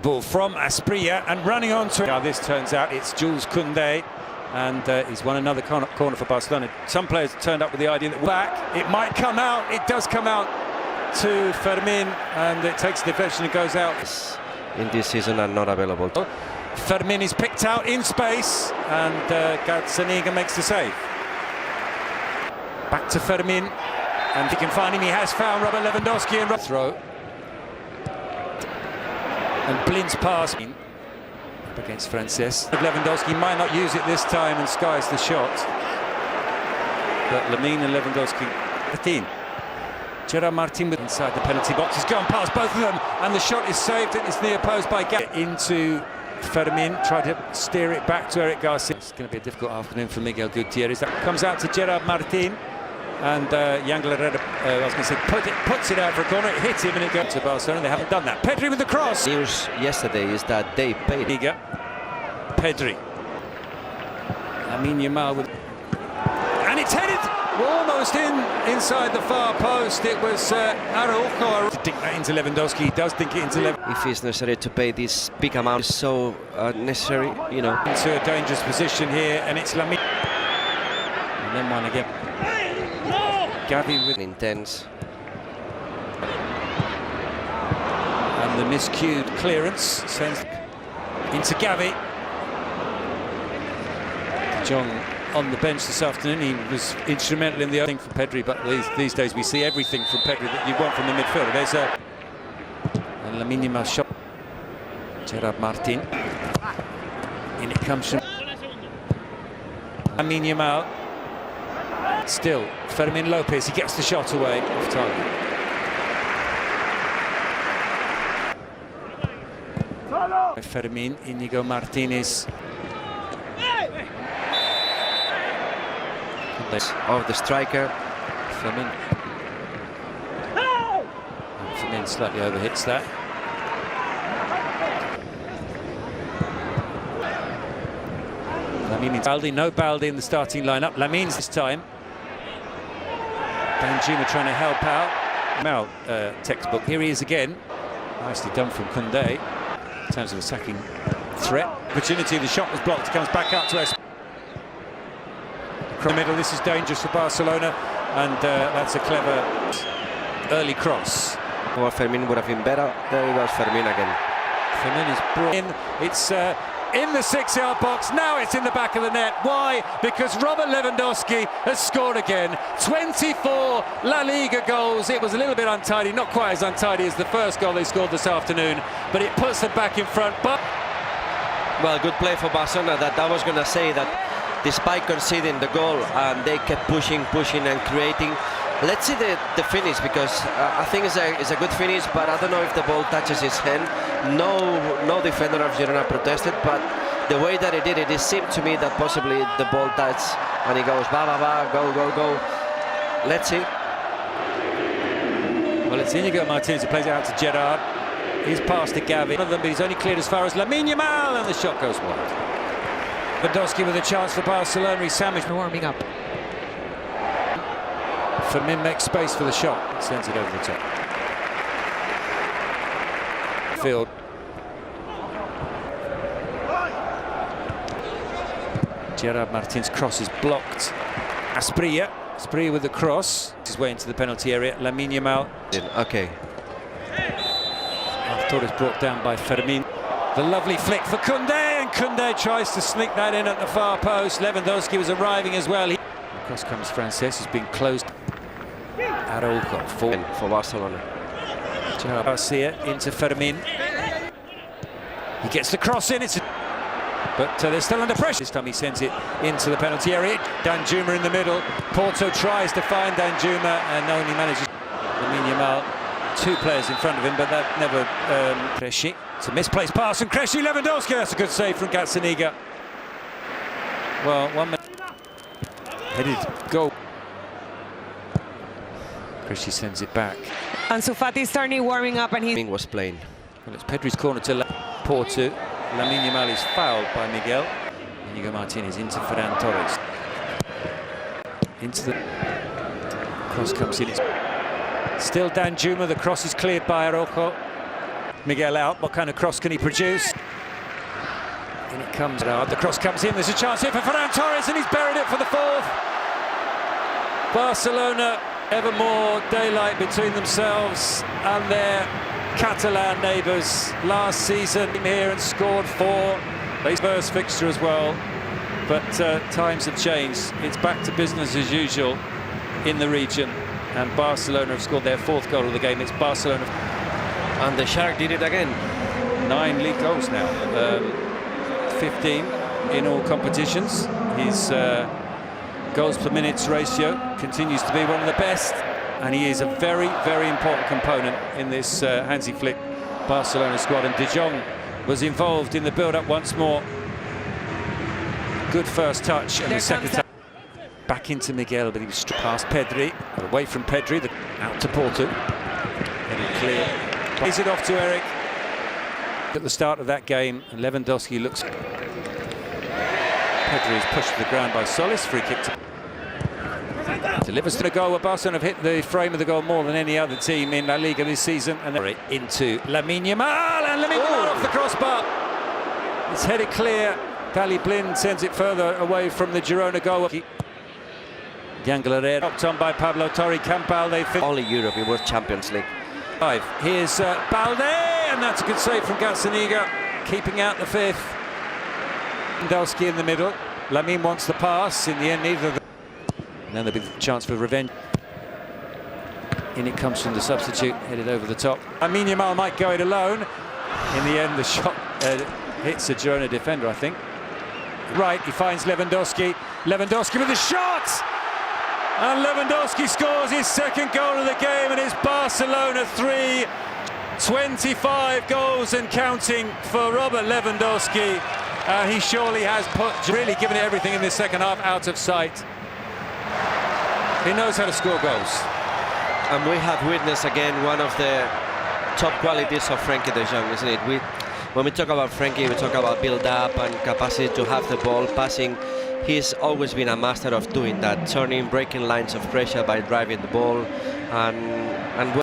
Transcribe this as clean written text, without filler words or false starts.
Ball from Asprilla and running on to... Now this turns out it's Jules Koundé, and he's won another corner for Barcelona. Some players turned up with the idea that back, it might come out, it does come out to Fermin, and it takes the deflection and goes out. In this season are not available. Fermin is picked out in space, and Gazzaniga makes the save. Back to Fermin, and he can find him. He has found Robert Lewandowski and throw. And Blind's pass up against Frances. Lewandowski might not use it this time and skies the shot. But Lamine and Lewandowski. 15. Gerard Martin inside the penalty box has gone past both of them, and the shot is saved. It's near post by into Fermin, tried to steer it back to Eric Garcia. It's going to be a difficult afternoon for Miguel Gutierrez. That comes out to Gerard Martin, and Yangel Herrera, I was going to say, puts it out for a corner. It hits him and it goes to Barcelona. They haven't done that. Pedri with the cross. News yesterday is that they paid. Pedri. Lamine Yamal with, and it's headed almost inside the far post. It was Araujo to dink that into Lewandowski. He does dink it into Lewandowski. If it's necessary to pay this big amount, it's so necessary, you know. Into a dangerous position here, and it's Lamine. And then one again. Gavi with intense. And the miscued clearance sends into Gavi. Jong on the bench this afternoon. He was instrumental in the thing for Pedri, but these days we see everything from Pedri that you want from the midfielder. There's a Lamine Yamal shot. Gerard Martin. In it comes from Lamine Yamal. Still, Fermin Lopez, he gets the shot away off target. Fermin, Inigo Martinez. Of the striker. Fermin. Fermin slightly overhits that. Lamine, Baldi, no Baldi in the starting lineup. Lamine's this time. Danjuma trying to help out. Mal textbook. Here he is again. Nicely done from Koundé. In terms of a sacking threat. Opportunity, the shot was blocked. Comes back up to us. Middle, this is dangerous for Barcelona, and that's a clever early cross. Well, Fermin would have been better. There he goes, Fermin again. Fermin is brought in. It's in the 6-yard box. Now it's in the back of the net. Why? Because Robert Lewandowski has scored again. 24 La Liga goals. It was a little bit untidy, not quite as untidy as the first goal they scored this afternoon, but it puts them back in front. But well, good play for Barcelona. That I was going to say that. Despite conceding the goal, they kept pushing and creating. Let's see the finish, because I think it's a good finish, but I don't know if the ball touches his hand. No defender of Girona protested, but the way that he did it, it seemed to me that possibly the ball touched and he goes ba ba ba, go. Let's see. Well, it's Inigo Martinez who plays it out to Gerard. He's passed to Gavi, but he's only cleared as far as Lamine Yamal, and the shot goes wide. Lewandowski with a chance for Barcelona. He's sandwiched, warming up. Fermin makes space for the shot. Sends it over the top. Field. Gerard Martin's cross is blocked. Asprilla with the cross. His way into the penalty area. Lamine Yamal. Okay. Torres brought down by Fermin. The lovely flick for Koundé, and Koundé tries to sneak that in at the far post. Lewandowski was arriving as well. Across comes Frances, who's been closed. Araujo for Barcelona. Gerard Garcia into Fermin. He gets the cross in, but they're still under pressure. This time he sends it into the penalty area. Danjuma in the middle. Porto tries to find Danjuma and only manages. Lamine Yamal, two players in front of him, but that never. Cresci. It's a misplaced pass, and Cresci, Lewandowski. That's a good save from Gazzaniga. Well, 1 minute. Headed goal. Cresci sends it back. Ansu Fati's starting warming up, and he was playing. Well, it's Pedri's corner to Porto. Lamine Yamal is fouled by Miguel. Inigo Martinez into Ferran Torres. Into the cross comes in. It's still Danjuma. The cross is cleared by Araujo. Miguel out. What kind of cross can he produce? In it comes out. The cross comes in. There's a chance here for Ferran Torres, and he's buried it for the fourth. Barcelona, ever more daylight between themselves and their Catalan neighbours. Last season here and scored 4. They first fixture as well, but times have changed. It's back to business as usual in the region, and Barcelona have scored their 4th goal of the game. It's Barcelona, And the Shark did it again. 9 league goals now, 15 in all competitions. His goals per minutes ratio continues to be one of the best, and he is a very, very important component in this Hansi Flick Barcelona squad. And De Jong was involved in the build-up once more. Good first touch, and the second touch back into Miguel, but he was past Pedri, away from Pedri, out to Porto, and clear. Is it off to Eric at the start of that game? And Lewandowski looks. Pedri is pushed to the ground by Solis. Free kick to delivers to the goal, where Barcelona have hit the frame of the goal more than any other team in La Liga this season. And then into Lamine Yamal, and Lamine Yamal off the crossbar. It's headed clear. Dali Blin sends it further away from the Girona goal. Yangel Herrera knocked on by Pablo Torre Campbell. They fit Only Europe, it was Champions League. 5. Here's Balde, and that's a good save from Gazzaniga, keeping out the 5th. Lewandowski in the middle. Lamine wants the pass. In the end, neither of them. And then there'll be the chance for revenge. In it comes from the substitute, headed over the top. Lamine Yamal might go it alone. In the end, the shot hits a Girona defender, I think. Right, he finds Lewandowski. Lewandowski with a shot! And Lewandowski scores his 2nd goal of the game, and it's Barcelona 3. 25 goals and counting for Robert Lewandowski. He surely has really given it everything in this second half, out of sight. He knows how to score goals. And we have witnessed again one of the top qualities of Frenkie de Jong, isn't it? When we talk about Frenkie, we talk about build-up and capacity to have the ball, passing. He's always been a master of doing that, breaking lines of pressure by driving the ball, and